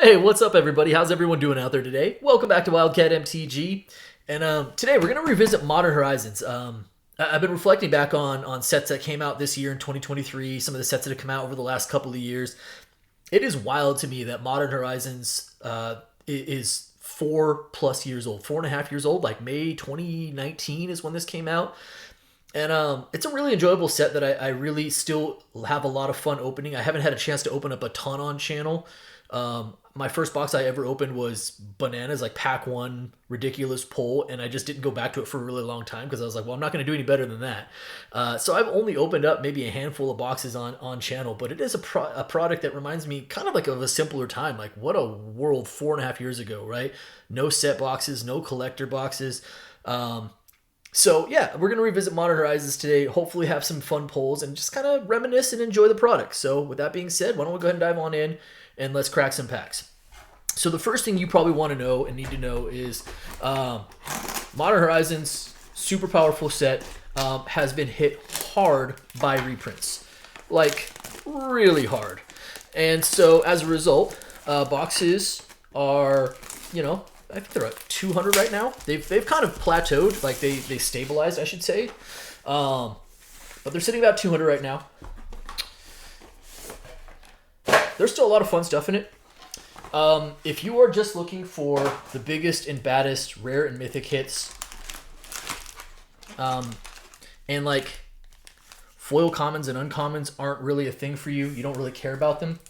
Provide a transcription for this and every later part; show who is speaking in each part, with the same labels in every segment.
Speaker 1: Hey, what's up, everybody? How's everyone doing out there today? Welcome back to Wildcat MTG. And today we're going to revisit Modern Horizons. I've been reflecting back on sets that came out this year in 2023, some of the sets that have come out over the last couple of years. It is wild to me that Modern Horizons is 4+ years old, 4.5 years old. Like May 2019 is when this came out. And it's a really enjoyable set that I really still have a lot of fun opening. I haven't had a chance to open up a ton on channel. My first box I ever opened was Bananas, like pack one, ridiculous pull, and I just didn't go back to it for a really long time because I was like, well, I'm not going to do any better than that. So I've only opened up maybe a handful of boxes on channel, but it is a product that reminds me kind of like of a simpler time. Like what a world 4.5 years ago, right? No set boxes, no collector boxes. So yeah, we're going to revisit Modern Horizons today, hopefully have some fun polls and just kind of reminisce and enjoy the product. So with that being said, why don't we go ahead and dive on in and let's crack some packs. So the first thing you probably want to know and need to know is Modern Horizons, super powerful set, has been hit hard by reprints. Like really hard. And so as a result, boxes are, I think they're at 200 right now. They've kind of plateaued, like they stabilized, I should say. But they're sitting about 200 right now. There's still a lot of fun stuff in it. If you are just looking for the biggest and baddest rare and mythic hits, and like foil commons and uncommons aren't really a thing for you, you don't really care about them,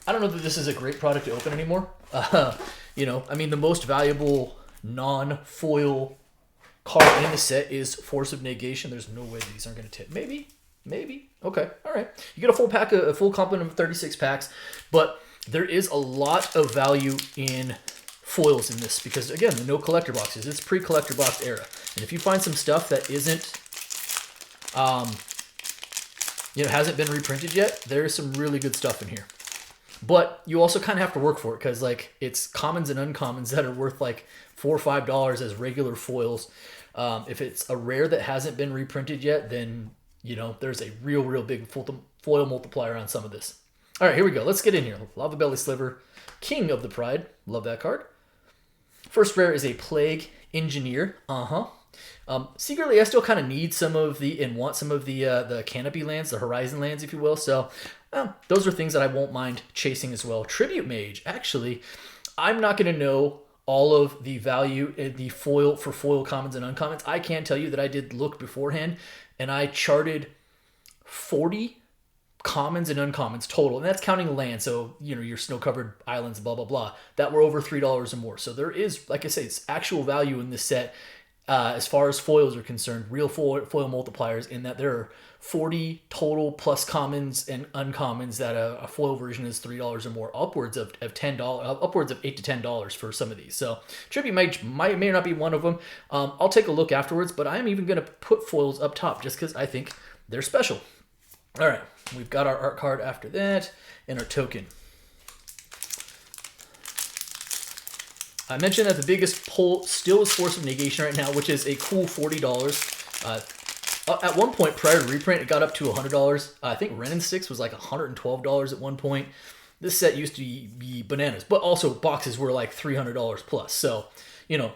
Speaker 1: I don't know that this is a great product to open anymore. I mean, the most valuable non-foil card in the set is Force of Negation. There's no way these aren't going to tip. Maybe. Okay, all right. You get a full complement of 36 packs, but there is a lot of value in foils in this because, again, the no collector boxes. It's pre-collector box era. And if you find some stuff that hasn't been reprinted yet, there's some really good stuff in here. But you also kind of have to work for it because, like, it's commons and uncommons that are worth like $4 or $5 as regular foils. If it's a rare that hasn't been reprinted yet, then there's a real big foil multiplier on some of this. All right, here we go. Let's get in here. Lava Belly Sliver, King of the Pride. Love that card. First rare is a Plague Engineer. Secretly, I still kind of need some of the Canopy lands, the Horizon lands, if you will. So those are things that I won't mind chasing as well. Tribute Mage. Actually, I'm not going to know all of the value in the foil for foil commons and uncommons. I can tell you that I did look beforehand, and I charted 40 commons and uncommons total, and that's counting land. So your snow-covered islands, blah blah blah, that were over $3 or more. So there is, like I say, it's actual value in this set as far as foils are concerned. Real foil multipliers in that there are 40 total plus commons and uncommons that a foil version is $3 or more, upwards of $10, upwards of $8 to $10 for some of these. So Tribute Mage may not be one of them. I'll take a look afterwards, but I'm even going to put foils up top just because I think they're special. All right, we've got our art card after that and our token. I mentioned that the biggest pull still is Force of Negation right now, which is a cool $40. At one point prior to reprint, it got up to $100. I think Ren and Six was like $112 at one point. This set used to be bananas, but also boxes were like $300 plus. So,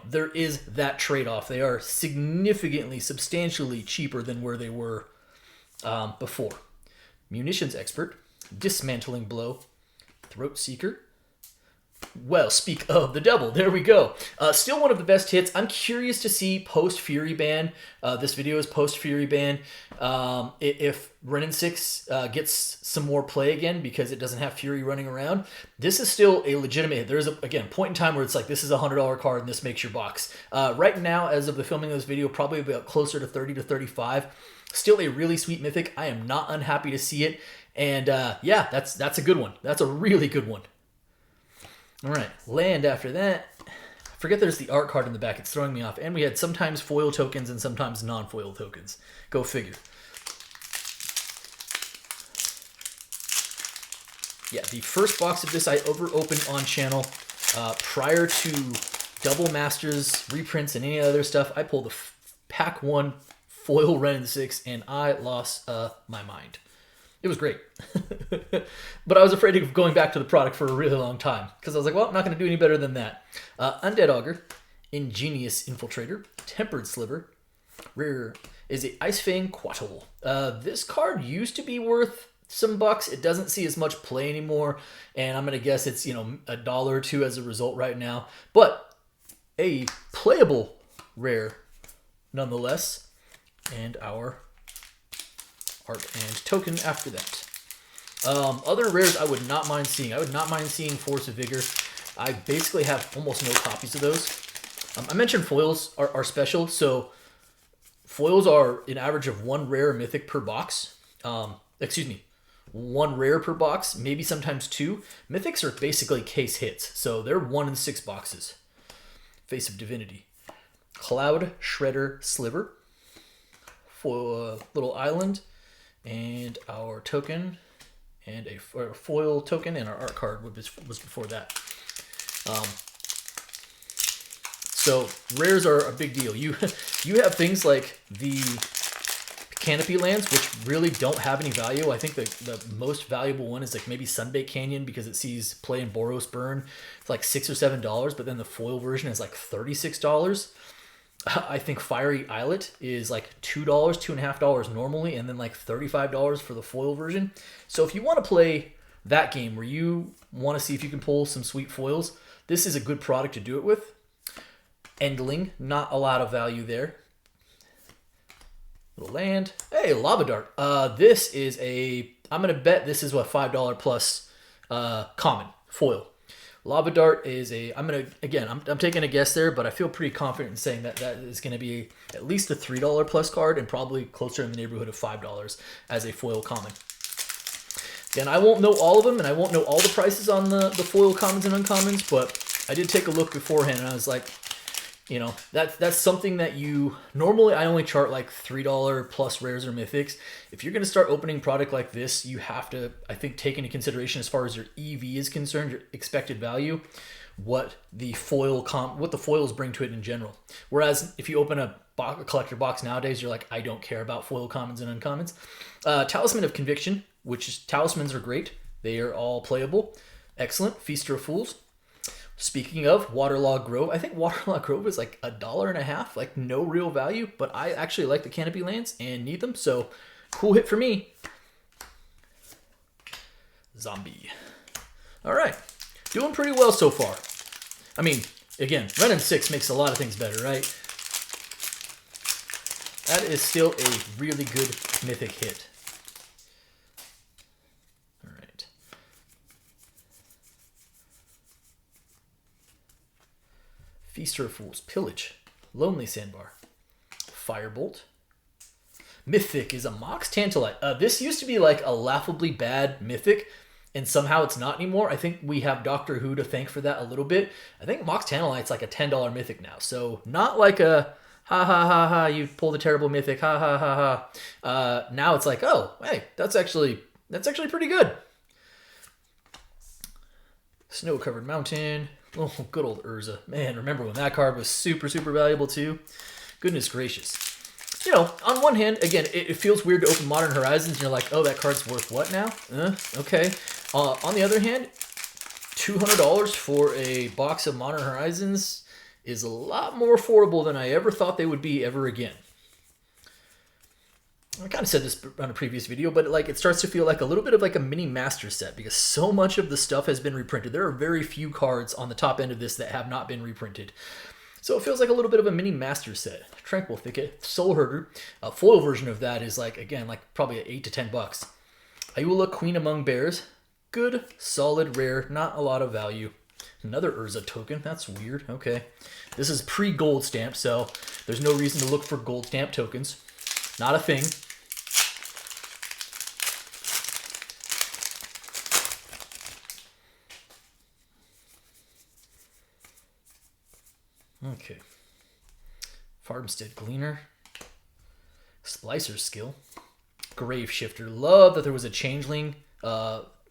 Speaker 1: there is that trade-off. They are substantially cheaper than where they were before. Munitions Expert, Dismantling Blow, Throat Seeker. Well, speak of the devil. There we go. Still one of the best hits. I'm curious to see post-Fury ban. This video is post-Fury ban. If Ren and Six gets some more play again because it doesn't have Fury running around, this is still a legitimate hit. There's, a point in time where it's like, this is a $100 card and this makes your box. Right now, as of the filming of this video, probably about closer to 30 to 35. Still a really sweet mythic. I am not unhappy to see it. And yeah, that's a good one. That's a really good one. All right, land after that. I forget there's the art card in the back. It's throwing me off. And we had sometimes foil tokens and sometimes non-foil tokens. Go figure. Yeah, the first box of this I opened on channel prior to Double Masters, reprints, and any other stuff. I pulled the pack one foil Ren and Six, and I lost my mind. It was great. But I was afraid of going back to the product for a really long time because I was like, well, I'm not going to do any better than that. Undead Augur, Ingenious Infiltrator, Tempered Sliver, rare is a Ice Fang Quattle. This card used to be worth some bucks. It doesn't see as much play anymore, and I'm going to guess it's, $1 or $2 as a result right now. But a playable rare nonetheless. And our art and token after that. Other rares I would not mind seeing. I would not mind seeing Force of Vigor. I basically have almost no copies of those. I mentioned foils are special, so foils are an average of 1 rare mythic per box. 1 rare per box, maybe sometimes 2. Mythics are basically case hits, so they're 1 in 6 boxes. Face of Divinity. Cloud Shredder Sliver. For a little island, and our token, and a foil token, and our art card was before that. So rares are a big deal. You have things like the Canopy lands, which really don't have any value. I think the most valuable one is like maybe Sunbake Canyon because it sees play in Boros Burn. It's like $6 or $7, but then the foil version is like $36. I think Fiery Islet is like $2, $2.50 normally, and then like $35 for the foil version. So if you want to play that game where you want to see if you can pull some sweet foils, this is a good product to do it with. Endling, not a lot of value there. Little land. Hey, Lava Dart. This is I'm going to bet this is what, $5 plus common foil. Lava Dart is I'm taking a guess there, but I feel pretty confident in saying that is going to be at least a $3 plus card and probably closer in the neighborhood of $5 as a foil common. Again, I won't know all of them, and I won't know all the prices on the foil commons and uncommons, but I did take a look beforehand, and I was like, that's something that normally I only chart like $3 plus rares or mythics. If you're going to start opening product like this, you have to, I think, take into consideration as far as your EV is concerned, your expected value, what the foils bring to it in general. Whereas if you open a collector box nowadays, you're like, I don't care about foil commons and uncommons. Talisman of Conviction, talismans are great. They are all playable. Excellent. Feaster of Fools. Speaking of Waterlogged Grove, I think Waterlogged Grove is like $1.50, like no real value, but I actually like the Canopy lands and need them, so cool hit for me. Zombie. All right, doing pretty well so far. I mean, again, running 6 makes a lot of things better, right? That is still a really good mythic hit. Feaster of Fools, Pillage, Lonely Sandbar, Firebolt. Mythic is a Mox Tantalite. This used to be like a laughably bad Mythic, and somehow it's not anymore. I think we have Doctor Who to thank for that a little bit. I think Mox Tantalite's like a $10 Mythic now, so not like a ha ha ha ha, you pulled a terrible Mythic, ha ha ha ha. Now it's like, oh, hey, that's actually pretty good. Snow-covered mountain. Oh, good old Urza. Man, remember when that card was super, super valuable too? Goodness gracious. On one hand, again, it feels weird to open Modern Horizons and you're like, oh, that card's worth what now? Okay. On the other hand, $200 for a box of Modern Horizons is a lot more affordable than I ever thought they would be ever again. I kind of said this on a previous video, but it starts to feel like a little bit of like a mini master set because so much of the stuff has been reprinted. There are very few cards on the top end of this that have not been reprinted. So it feels like a little bit of a mini master set. Tranquil Thicket, Soul Herder. A foil version of that is probably $8 to $10. Ayula, Queen Among Bears. Good, solid, rare, not a lot of value. Another Urza token. That's weird. Okay. This is pre-gold stamp, so there's no reason to look for gold stamp tokens. Not a thing. Okay. Farmstead Gleaner. Splicer's Skill. Grave Shifter. Love that there was a changeling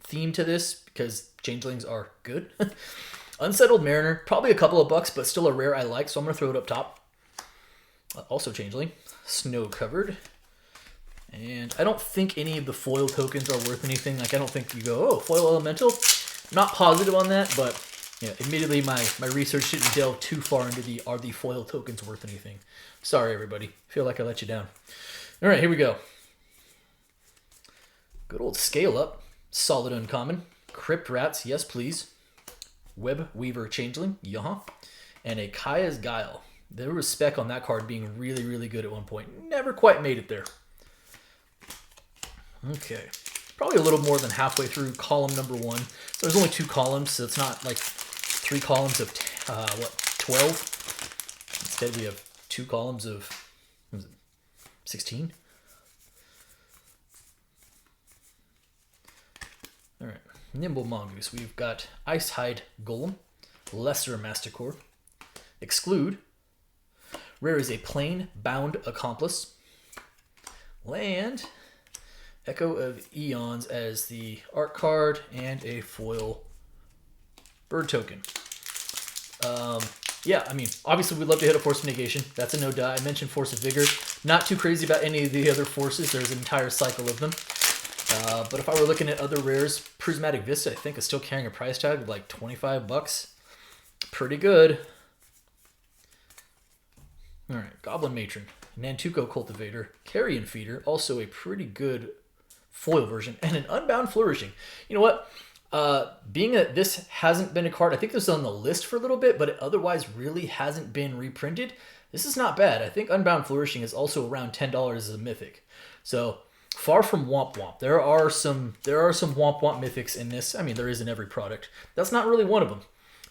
Speaker 1: theme to this because changelings are good. Unsettled Mariner. Probably a couple of bucks, but still a rare I like, so I'm going to throw it up top. Also changeling. Snow Covered. And I don't think any of the foil tokens are worth anything. Like, I don't think you go, oh, foil elemental. Not positive on that, but yeah, admittedly, my research didn't delve too far into are the foil tokens worth anything. Sorry, everybody. Feel like I let you down. All right, here we go. Good old scale up. Solid uncommon. Crypt Rats, yes please. Web Weaver Changeling, and a Kaya's Guile. There was spec on that card being really, really good at one point. Never quite made it there. Okay. Probably a little more than halfway through column number 1. So there's only 2 columns, so it's not like 3 columns of, 12? Instead we have 2 columns of, 16? All right. Nimble Mongoose. We've got Icehide Golem, Lesser Masticore, Exclude. Rare is a plain bound accomplice. Land. Echo of Eons as the art card and a foil bird token. Yeah, I mean, obviously we'd love to hit a Force of Negation. That's a no duh. I mentioned Force of Vigor. Not too crazy about any of the other forces. There's an entire cycle of them. But if I were looking at other rares, Prismatic Vista, I think, is still carrying a price tag of like 25 bucks. Pretty good. All right, Goblin Matron, Nantuko Cultivator, Carrion Feeder, also a pretty good foil version, and an Unbound Flourishing. You know what? Being that this hasn't been a card, I think this was on the list for a little bit, but it otherwise really hasn't been reprinted. This is not bad. I think Unbound Flourishing is also around $10 as a mythic. So far from Womp Womp. There are some Womp Womp mythics in this. I mean, there is in every product. That's not really one of them.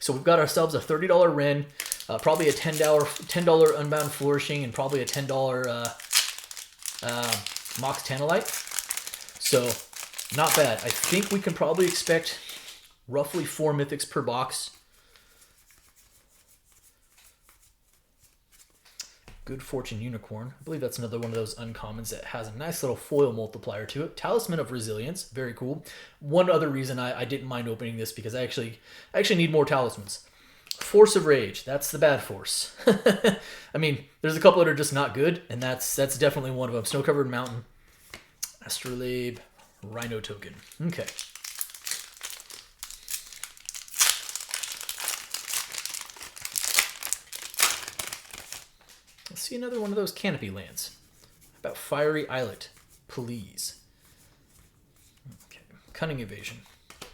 Speaker 1: So we've got ourselves a $30 Ren, probably a $10 Unbound Flourishing, and probably a $10 Mox Tantalite. So not bad. I think we can probably expect roughly 4 mythics per box. Good Fortune Unicorn. I believe that's another one of those uncommons that has a nice little foil multiplier to it. Talisman of Resilience. Very cool. One other reason I didn't mind opening this, because I actually need more talismans. Force of Rage. That's the bad force. I mean, there's a couple that are just not good, and that's definitely one of them. Snow-Covered Mountain. Astrolabe. Rhino token. Okay. Let's see another one of those canopy lands. How about Fiery Islet, please. Okay. Cunning Evasion.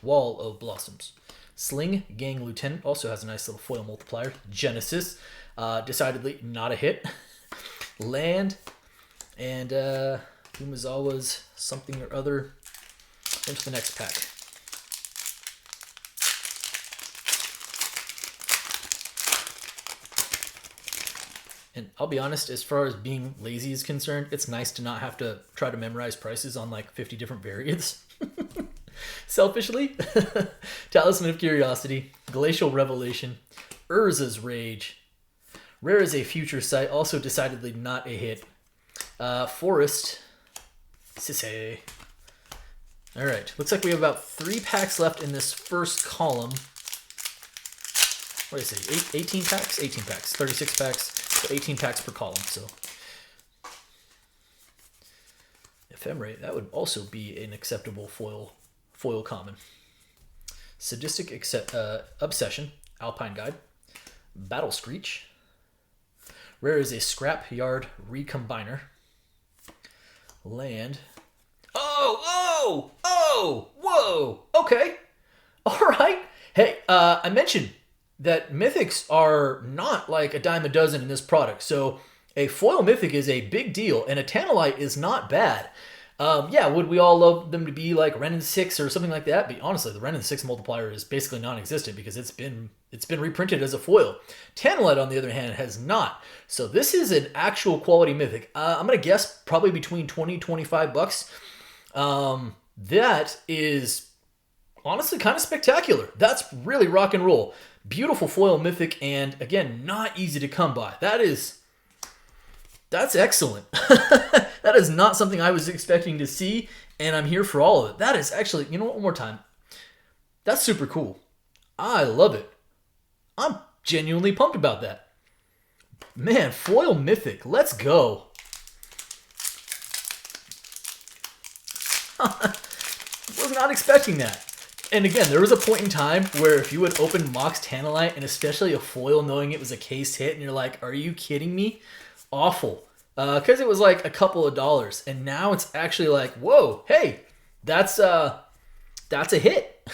Speaker 1: Wall of Blossoms. Sling Gang Lieutenant also has a nice little foil multiplier. Genesis. Decidedly not a hit. Land. And Umazawa's something or other into the next pack. And I'll be honest, as far as being lazy is concerned, it's nice to not have to try to memorize prices on like 50 different variants. Selfishly. Talisman of Curiosity, Glacial Revelation, Urza's Rage. Rare is a Future Sight, also decidedly not a hit. Forest. Sisse. All right, looks like we have about 3 packs left in this first column. What did I say? 18 packs? 18 packs. 36 packs. So 18 packs per column. So Ephemerate, that would also be an acceptable foil common. Sadistic Obsession, Alpine Guide, Battle Screech. Rare is a Scrapyard Recombiner. Land. Oh, whoa, okay. All right. Hey, I mentioned that mythics are not like a dime a dozen in this product. So a foil mythic is a big deal, and a Tantalite is not bad. Yeah, would we all love them to be like Ren and 6 or something like that? But honestly, the Ren and 6 multiplier is basically non-existent because it's been reprinted as a foil. Tantalite, on the other hand, has not. So this is an actual quality mythic. I'm gonna guess probably between 20 25 bucks. That is honestly kind of spectacular. That's really rock and roll. Beautiful foil mythic, and again, not easy to come by. That's excellent. That is not something I was expecting to see, and I'm here for all of it. That is actually, you know what, one more time. That's super cool. I love it. I'm genuinely pumped about that. Man, foil mythic, let's go. Was not expecting that. And again, there was a point in time where if you would open Mox Tantalite, and especially a foil, knowing it was a case hit, and you're like, are you kidding me? Awful. Because it was like a couple of dollars. And now it's actually like, whoa, hey, that's a hit.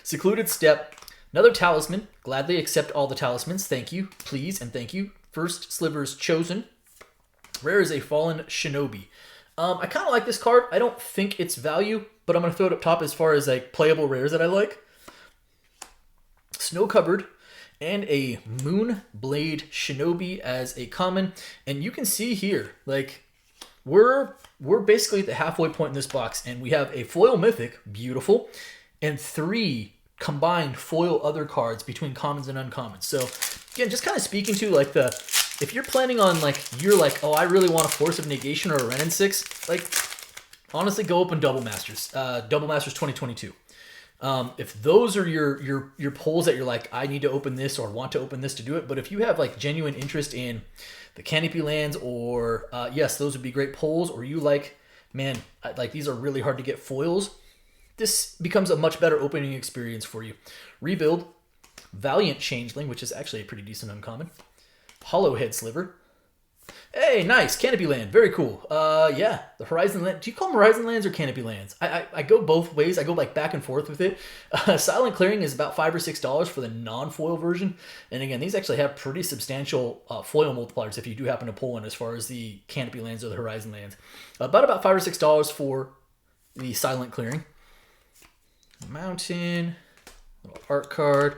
Speaker 1: Secluded Step. Another talisman. Gladly accept all the talismans. Thank you. Please and thank you. First Slivers chosen. Rare is a Fallen Shinobi. I kind of like this card. I don't think it's value, but I'm going to throw it up top as far as like playable rares that I like. Snow Covered and a Moon Blade Shinobi as a common. And you can see here, like, we're basically at the halfway point in this box, and we have a foil mythic, beautiful, and 3 combined foil other cards between commons and uncommons. So again, just kind of speaking to like if you're planning on like, you're like, oh, I really want a Force of Negation or a Ren and 6, like, honestly, go open Double Masters 2022. If those are your polls that you're like, I need to open this or want to open this to do it. But if you have like genuine interest in the Canopy lands, or yes, those would be great polls, or you like, man, like these are really hard to get foils, this becomes a much better opening experience for you. Rebuild, Valiant Changeling, which is actually a pretty decent uncommon. Hollowhead Sliver. Hey, nice. Canopy Land. Very cool. Yeah, the Horizon Land. Do you call them Horizon Lands or Canopy Lands? I go both ways. I go like back and forth with it. Silent Clearing is about $5 or $6 for the non-foil version. And again, these actually have pretty substantial foil multipliers if you do happen to pull one as far as the Canopy Lands or the Horizon Lands. About $5 or $6 for the Silent Clearing. Mountain. Little art card.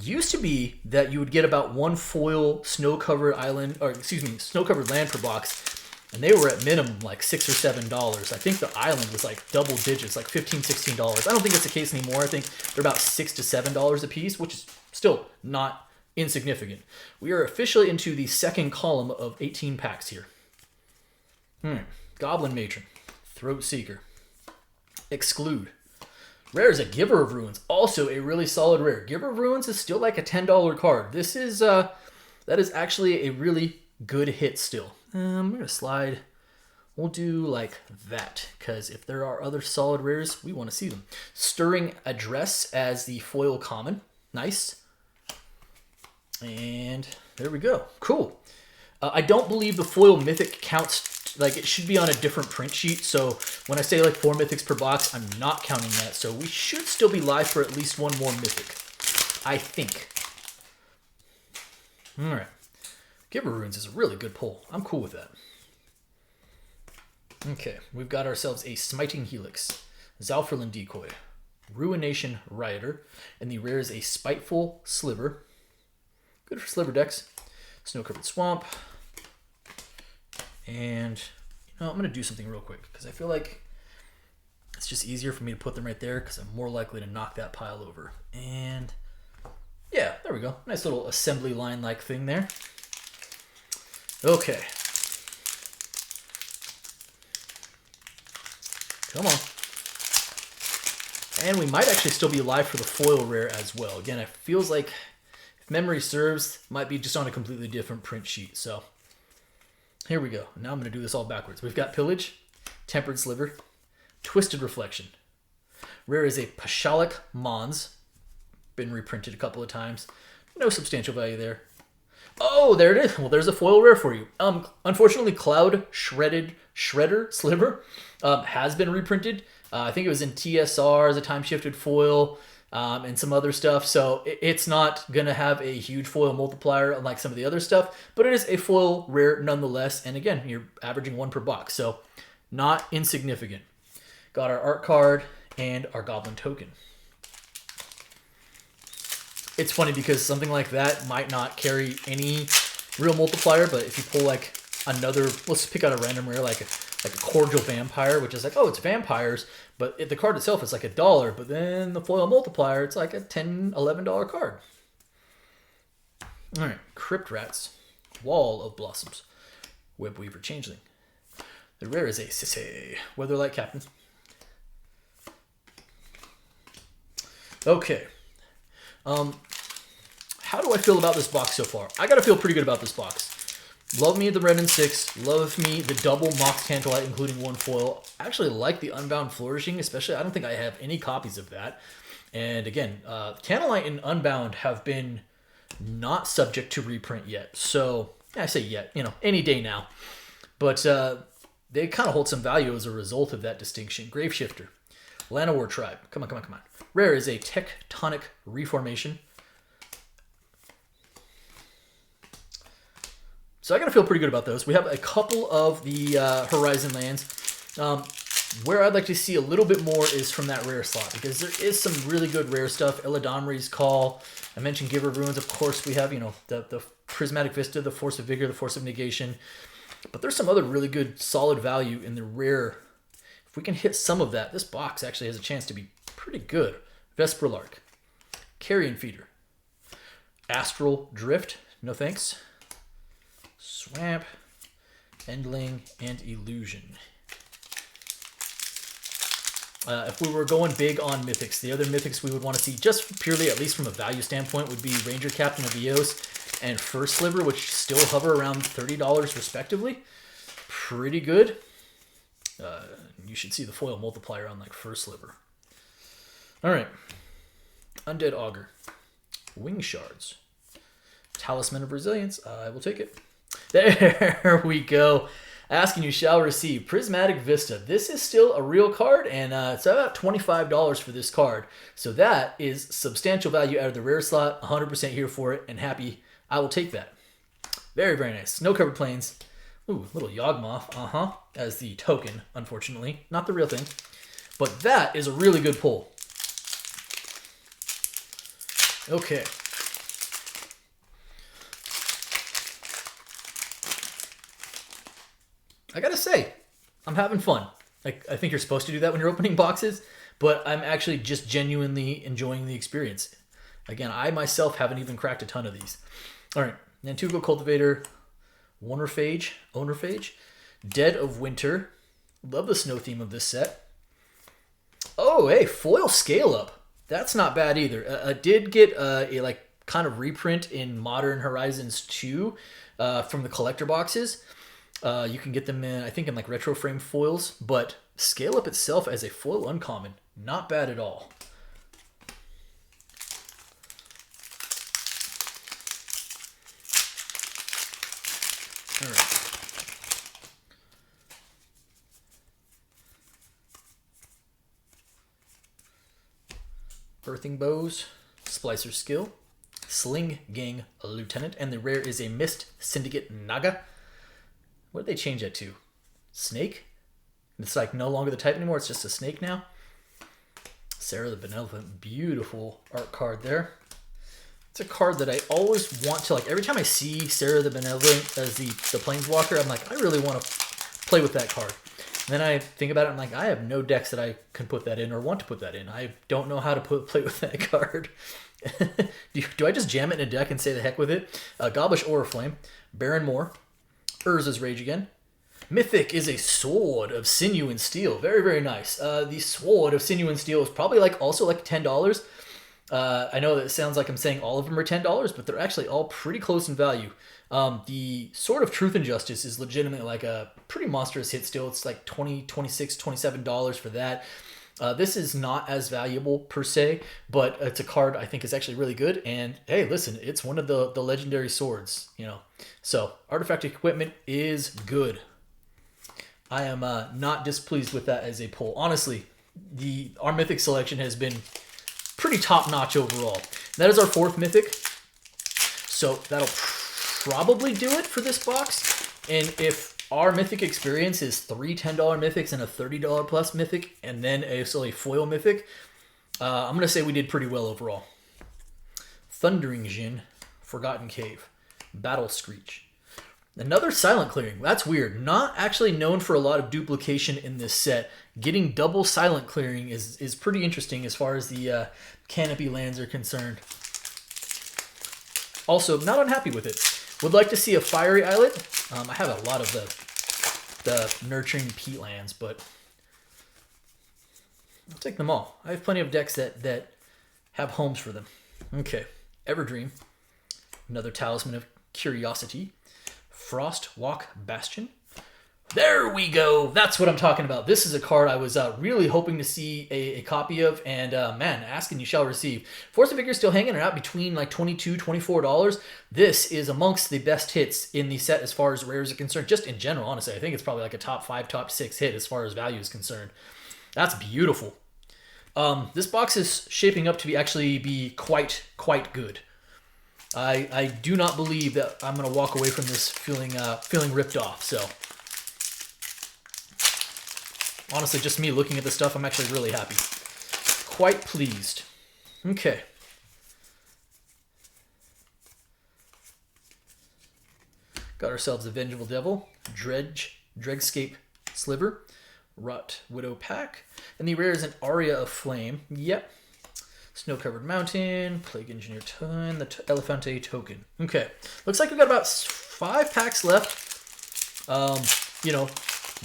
Speaker 1: Used to be that you would get about 1 foil snow-covered island, or excuse me, snow-covered land per box, and they were at minimum like $6 or $7. I think the island was like double digits, like $15, $16. I don't think that's the case anymore. I think they're about $6 to $7 a piece, which is still not insignificant. We are officially into the second column of 18 packs here. Goblin Matron, Throat Seeker, Exclude. Rare is a Giver of Ruins, also a really solid rare. Giver of Ruins is still like a $10 card. This is that is actually a really good hit still. I'm gonna slide. We'll do like that, because if there are other solid rares, we want to see them. Stirring Address as the foil common, nice. And there we go, cool. I don't believe the foil mythic counts. Like, it should be on a different print sheet. So when I say like 4 mythics per box, I'm not counting that. So we should still be live for at least 1 more mythic, I think. All right. Giver Runes is a really good pull. I'm cool with that. Okay, we've got ourselves a Smiting Helix, Zalferlin Decoy, Ruination Rioter, and the rare is a Spiteful Sliver. Good for sliver decks. Snow-Covered Swamp. And, you know, I'm going to do something real quick, because I feel like it's just easier for me to put them right there, because I'm more likely to knock that pile over. And, yeah, there we go. Nice little assembly line-like thing there. Okay. Come on. And we might actually still be live for the foil rare as well. Again, it feels like, if memory serves, might be just on a completely different print sheet. So here we go. Now I'm going to do this all backwards. We've got Pillage, Tempered Sliver, Twisted Reflection. Rare is a Pashalik Mons. Been reprinted a couple of times. No substantial value there. Oh, there it is. Well, there's a foil rare for you. Unfortunately, Cloud Shredder Sliver has been reprinted. I think it was in TSR as a time-shifted foil, and some other stuff. So it's not going to have a huge foil multiplier unlike some of the other stuff, but it is a foil rare nonetheless. And again, you're averaging 1 per box, so not insignificant. Got our art card and our Goblin Token. It's funny because something like that might not carry any real multiplier, but if you pull like another, let's pick out a random rare like a Cordial Vampire, which is like, oh, it's vampires, but the card itself is like $1, but then the foil multiplier, it's like a $10, $11 card. All right, Crypt Rats, Wall of Blossoms, Webweaver Changeling. The rare is a Sissy, Weatherlight Captain. Okay. How do I feel about this box so far? I gotta feel pretty good about this box. Love me the red and 6. Love me the double Mox Tantalite, including one foil. I actually like the Unbound Flourishing, especially. I don't think I have any copies of that. And again, Tantalite and Unbound have been not subject to reprint yet. So, yeah, I say yet, any day now. But they kind of hold some value as a result of that distinction. Graveshifter. Llanowar Tribe. Come on. Rare is a Tectonic Reformation. So I gotta feel pretty good about those. We have a couple of the Horizon lands. Where I'd like to see a little bit more is from that rare slot, because there is some really good rare stuff. Illidomri's Call. I mentioned Giver of Ruins. Of course, we have the Prismatic Vista, the Force of Vigor, the Force of Negation. But there's some other really good, solid value in the rare. If we can hit some of that, this box actually has a chance to be pretty good. Vesperlark. Carrion Feeder. Astral Drift. No thanks. Swamp, Endling, and Illusion. If we were going big on Mythics, the other Mythics we would want to see, just purely, at least from a value standpoint, would be Ranger Captain of Eos and First Sliver, which still hover around $30 respectively. Pretty good. You should see the foil multiplier on First Sliver. All right. Undead Augur. Wing Shards. Talisman of Resilience. I will take it. There we go. Asking you shall receive. Prismatic Vista. This is still a real card, and it's about $25 for this card. So that is substantial value out of the rare slot. 100% here for it, and happy. I will take that. Very, very nice. Snow-covered plains. Ooh, little Yawgmoth. As the token, unfortunately. Not the real thing. But that is a really good pull. Okay. I gotta say, I'm having fun. I think you're supposed to do that when you're opening boxes, but I'm actually just genuinely enjoying the experience. Again, I myself haven't even cracked a ton of these. All right, Nantuko Cultivator, Ownerphage, Dead of Winter. Love the snow theme of this set. Oh, hey, foil Scale Up. That's not bad either. I did get a kind of reprint in Modern Horizons 2 from the collector boxes. You can get them in, I think, in retro frame foils, but Scale Up itself as a foil uncommon, not bad at all. All right. Birthing Bows, Splicer Skill, Sling Gang Lieutenant, and the rare is a Mist Syndicate Naga. What did they change that to? Snake? It's no longer the type anymore. It's just a snake now. Sarah the Benevolent. Beautiful art card there. It's a card that I always want to, every time I see Sarah the Benevolent as the Planeswalker, I'm I really want to play with that card. And then I think about it, I'm I have no decks that I can put that in or want to put that in. I don't know how to play with that card. do I just jam it in a deck and say the heck with it? Gobblish Oriflame. Baron Moore. Urza's Rage again. Mythic is a Sword of Sinew and Steel. Very, very nice. The Sword of Sinew and Steel is probably also $10. I know that it sounds like I'm saying all of them are $10, but they're actually all pretty close in value. The Sword of Truth and Justice is legitimately a pretty monstrous hit still. It's $20, $26, $27 for that. This is not as valuable per se, but it's a card I think is actually really good. And hey, listen, it's one of the legendary swords, So Artifact Equipment is good. I am not displeased with that as a pull. Honestly, our Mythic selection has been pretty top-notch overall. That is our 4th Mythic. So that'll probably do it for this box. And if our Mythic experience is 3 $10 Mythics and a $30 plus Mythic, and then a foil Mythic, I'm going to say we did pretty well overall. Thundering Djinn, Forgotten Cave, Battle Screech. Another Silent Clearing. That's weird. Not actually known for a lot of duplication in this set. Getting double Silent Clearing is pretty interesting as far as the Canopy lands are concerned. Also, not unhappy with it. Would like to see a Fiery Islet. I have a lot of the Nurturing Peat lands, but I'll take them all. I have plenty of decks that have homes for them. Okay. Everdream. Another Talisman of Curiosity. Frost Walk Bastion. There we go. That's what I'm talking about. This is a card I was really hoping to see a copy of, and man, ask and you shall receive. Force of Vigor still hanging out between like $22, $24. This is amongst the best hits in the set as far as rares are concerned. Just in general, honestly, I think it's probably like a top 5, top 6 hit as far as value is concerned. That's beautiful. This box is shaping up to be quite good. I do not believe that I'm going to walk away from this feeling ripped off. So honestly, just me looking at this stuff, I'm actually really happy. Quite pleased. Okay. Got ourselves a Vengeful Devil, Dregscape Sliver, Rot Widow Pack, and the rare is an Aria of Flame. Yep. Snow-Covered Mountain, Plague Engineer Ton, the Elefante Token. Okay. Looks like we've got about 5 packs left. You know,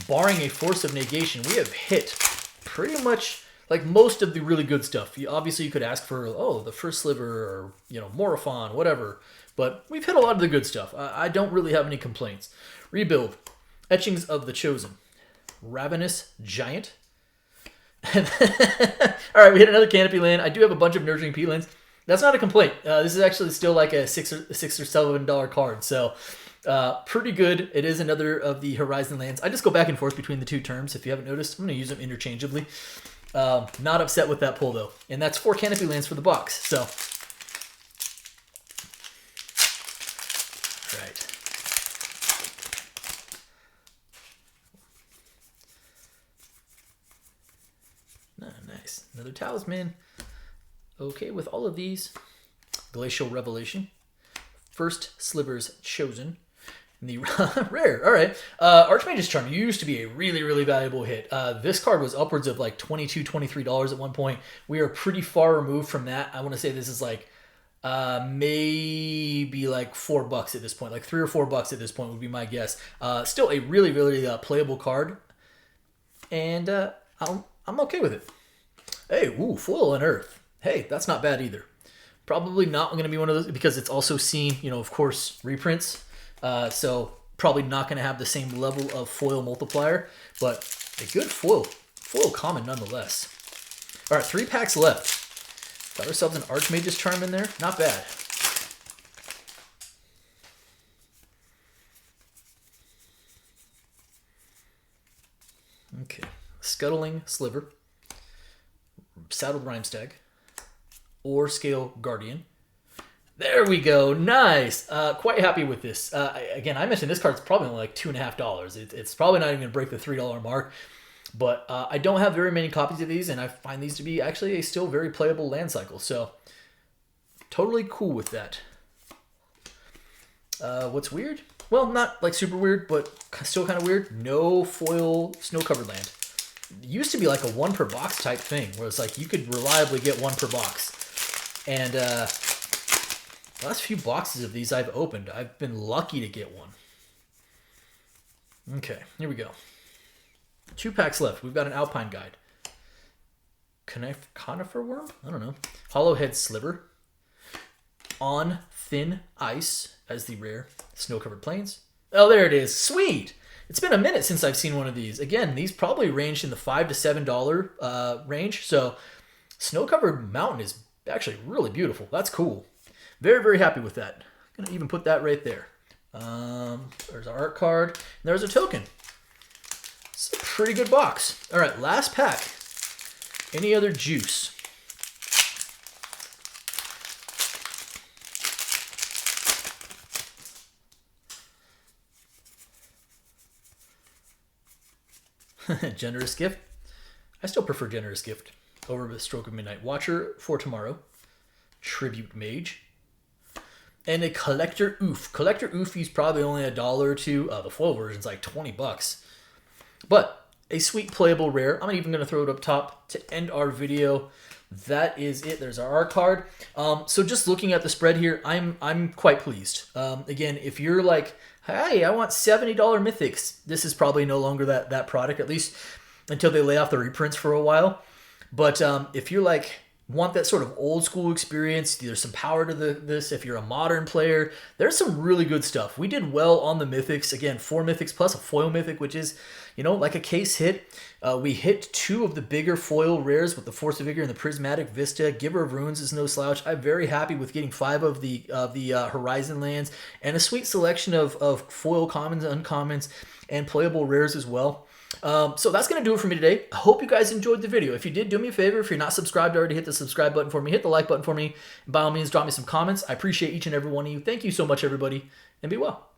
Speaker 1: barring a Force of Negation, we have hit pretty much like most of the really good stuff. Obviously, you could ask for, the first sliver or, Morophon, whatever. But we've hit a lot of the good stuff. I don't really have any complaints. Rebuild. Etchings of the Chosen. Ravenous Giant. All right, we hit another Canopy land. I do have a bunch of Nurturing Peatlands. That's not a complaint. This is actually still like a $6 or $7 card. So pretty good. It is another of the Horizon lands. I just go back and forth between the 2 terms. If you haven't noticed, I'm going to use them interchangeably. Not upset with that pull, though. And that's 4 Canopy lands for the box. So, right. Nice. Another Talisman. Okay, with all of these. Glacial Revelation. First Slivers Chosen. And the rare. All right. Archmage's Charm used to be a really valuable hit. This card was upwards of like $22, $23 at one point. We are pretty far removed from that. I want to say this is like maybe like $4 at this point. Like $3 or $4 at this point would be my guess. Still a really playable card. And I'm okay with it. Hey, Foil Unearth. Hey, that's not bad either. Probably not going to be one of those because it's also seen, of course, reprints. So probably not going to have the same level of foil multiplier, but a good foil common nonetheless. All right, 3 packs left. Got ourselves an Archmage's Charm in there. Not bad. Okay, Scuttling Sliver. Saddled Rhymestag, or Scale Guardian. There we go. Nice. Quite happy with this. Again, I mentioned this card's probably only like $2.50. It's probably not even going to break the $3 mark. But I don't have very many copies of these, and I find these to be actually a still very playable land cycle. So, totally cool with that. What's weird? Well, not like super weird, but still kind of weird. No foil snow-covered land. It used to be like a 1 per box type thing, where it's like you could reliably get 1 per box. And the last few boxes of these I've opened, I've been lucky to get one. Okay, here we go. 2 packs left. We've got an Alpine Guide. Conifer Worm? I don't know. Hollowhead Sliver. On Thin Ice as the rare. Snow-covered plains. Oh, there it is. Sweet! It's been a minute since I've seen one of these. Again, these probably ranged in the $5 to $7 range. So, Snow-covered mountain is actually really beautiful. That's cool. Very happy with that. I'm going to even put that right there. There's our art card. And there's a token. It's a pretty good box. All right, last pack. Any other juice? Generous Gift. I still prefer Generous Gift over the Stroke of Midnight. Watcher for Tomorrow. Tribute Mage. And a Collector Oof. Collector Oofy's probably only $1 or $2. The foil version's like $20. But a sweet playable rare. I'm even going to throw it up top to end our video. That is it. There's our art card. So just looking at the spread here, I'm quite pleased. Again, if you're like, hey, I want $70 Mythics, this is probably no longer that product, at least until they lay off the reprints for a while. But if you're like, want that sort of old school experience, there's some power to this. If you're a modern player, there's some really good stuff. We did well on the mythics. Again, 4 mythics plus a foil mythic, which is, you know, like a case hit. We hit 2 of the bigger foil rares with the Force of Vigor and the Prismatic Vista. Giver of Runes is no slouch. I'm very happy with getting 5 of the Horizon lands and a sweet selection of foil commons, uncommons, and playable rares as well. So that's going to do it for me today. I hope you guys enjoyed the video. If you did, do me a favor. If you're not subscribed already, hit the subscribe button for me. Hit the like button for me. And by all means, drop me some comments. I appreciate each and every one of you. Thank you so much, everybody, and be well.